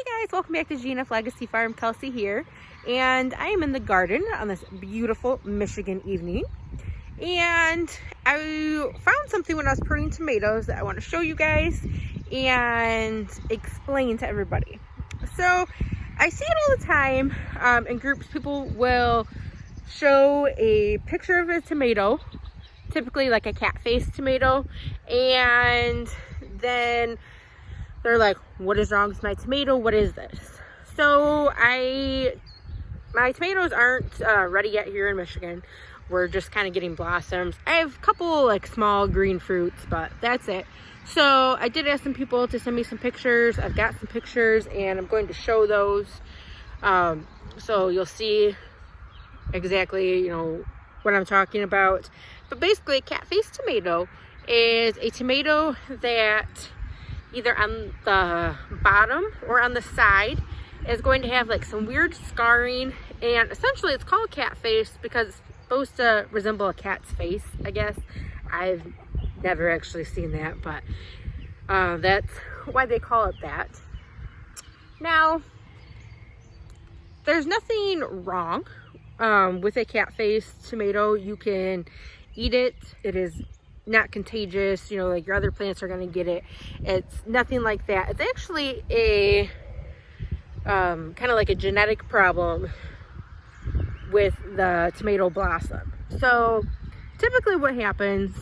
Hey guys, welcome back to GNF Legacy Farm. Kelsey here, and I am in the garden on this beautiful Michigan evening, and I found something when I was pruning tomatoes that I want to show you guys and explain to everybody. So I see it all the time in groups. People will show a picture of a tomato, typically like a cat-faced tomato, and then they're like, what is wrong with my tomato? What is this? So my tomatoes aren't ready yet here in Michigan. We're just kind of getting blossoms. I have a couple like small green fruits, but that's it. So I did ask some people to send me some pictures. I've got some pictures and I'm going to show those. So you'll see exactly, you know, what I'm talking about. But basically, a cat-faced tomato is a tomato that either on the bottom or on the side is going to have like some weird scarring, and essentially it's called cat face because it's supposed to resemble a cat's face, I guess. I've never actually seen that, but that's why they call it that. Now, there's nothing wrong with a cat face tomato. You can eat it. It is not contagious, you know, like your other plants are going to get it. It's nothing like that. It's actually a kind of like a genetic problem with the tomato blossom. So typically what happens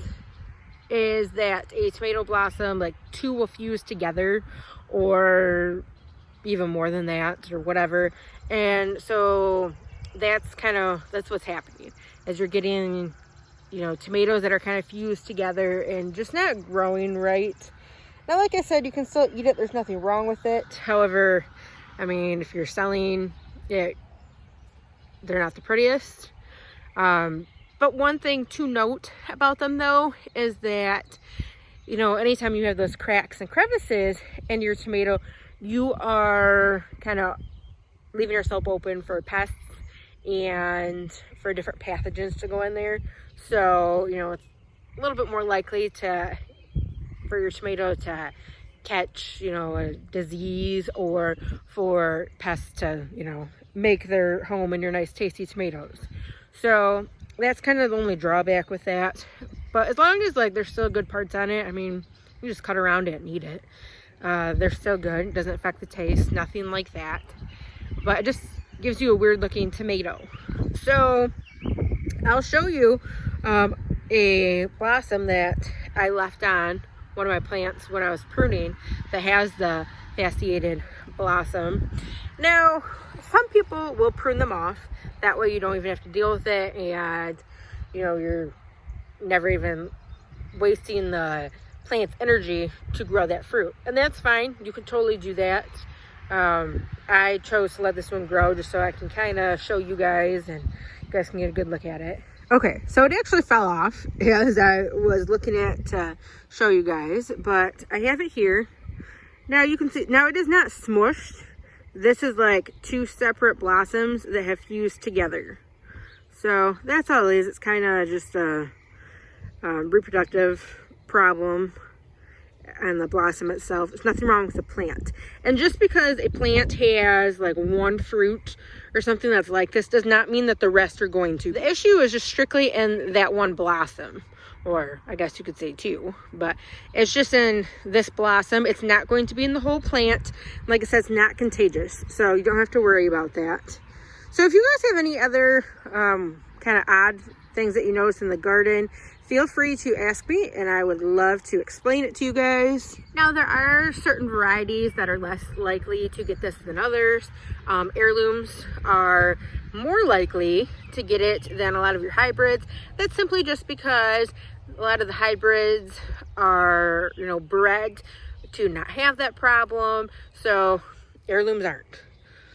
is that a tomato blossom, like two will fuse together, or even more than that, or whatever. And so that's what's happening, as you're getting, you know, tomatoes that are kind of fused together and just not growing right. Now, like I said, you can still eat it. There's nothing wrong with it. However, I mean, if you're selling it, they're not the prettiest. But one thing to note about them, though, is that, you know, anytime you have those cracks and crevices in your tomato, you are kind of leaving yourself open for pests and for different pathogens to go in there. So, you know, it's a little bit more likely for your tomato to catch, you know, a disease, or for pests to, you know, make their home in your nice tasty tomatoes. So that's kind of the only drawback with that. But as long as like there's still good parts on it, I mean, you just cut around it and eat it. They're still good. It doesn't affect the taste, nothing like that. But it just gives you a weird looking tomato. So I'll show you a blossom that I left on one of my plants when I was pruning that has the fasciated blossom. Now, some people will prune them off. That way you don't even have to deal with it, and you know, you're never even wasting the plant's energy to grow that fruit. And that's fine. You can totally do that. I chose to let this one grow just so I can kind of show you guys, and you guys can get a good look at it. Okay, so it actually fell off as I was looking at to show you guys, but I have it here. Now you can see, now it is not smushed. This is like two separate blossoms that have fused together. So that's all it is. It's kind of just a reproductive problem and the blossom itself. There's nothing wrong with the plant. And just because a plant has like one fruit or something that's like this does not mean that the rest are going to. The issue is just strictly in that one blossom, or I guess you could say two, but it's just in this blossom. It's not going to be in the whole plant. Like I said, it's not contagious, so you don't have to worry about that. So if you guys have any other kind of odd things that you notice in the garden, feel free to ask me and I would love to explain it to you guys. Now, there are certain varieties that are less likely to get this than others. Heirlooms are more likely to get it than a lot of your hybrids. That's simply just because a lot of the hybrids are, you know, bred to not have that problem. So heirlooms aren't.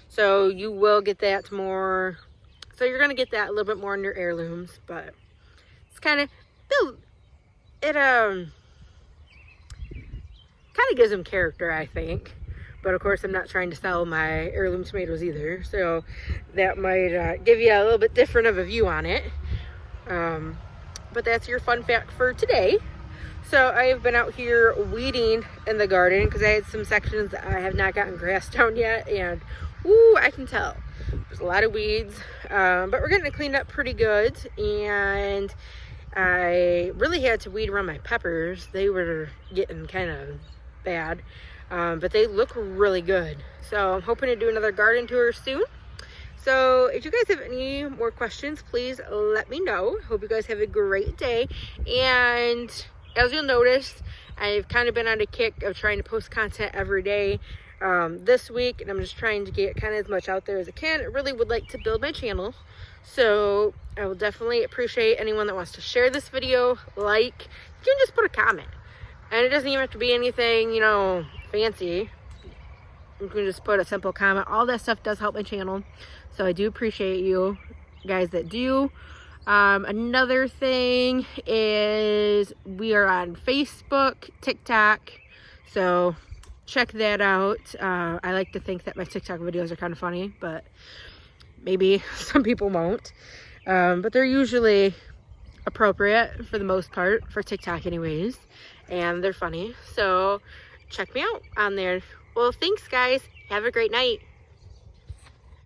So you will get that more. So you're going to get that a little bit more in your heirlooms, but it's kind of, it kind of gives them character, I think. But of course, I'm not trying to sell my heirloom tomatoes either, so that might give you a little bit different of a view on it. But that's your fun fact for today. So I have been out here weeding in the garden because I had some sections that I have not gotten grass down yet, and ooh, I can tell there's a lot of weeds, but we're getting it cleaned up pretty good. And I really had to weed around my peppers. They were getting kind of bad, but they look really good. So I'm hoping to do another garden tour soon. So if you guys have any more questions, please let me know. Hope you guys have a great day. And as you'll notice, I've kind of been on a kick of trying to post content every day this week, and I'm just trying to get kind of as much out there as I can. I really would like to build my channel, so I will definitely appreciate anyone that wants to share this video. Like, you can just put a comment, and it doesn't even have to be anything, you know, fancy. You can just put a simple comment. All that stuff does help my channel, so I do appreciate you guys that do. Another thing is we are on Facebook, TikTok, so check that out. I like to think that my TikTok videos are kind of funny, but maybe some people won't. But they're usually appropriate for the most part, for TikTok anyways, and they're funny, so check me out on there. Well, thanks guys. Have a great night.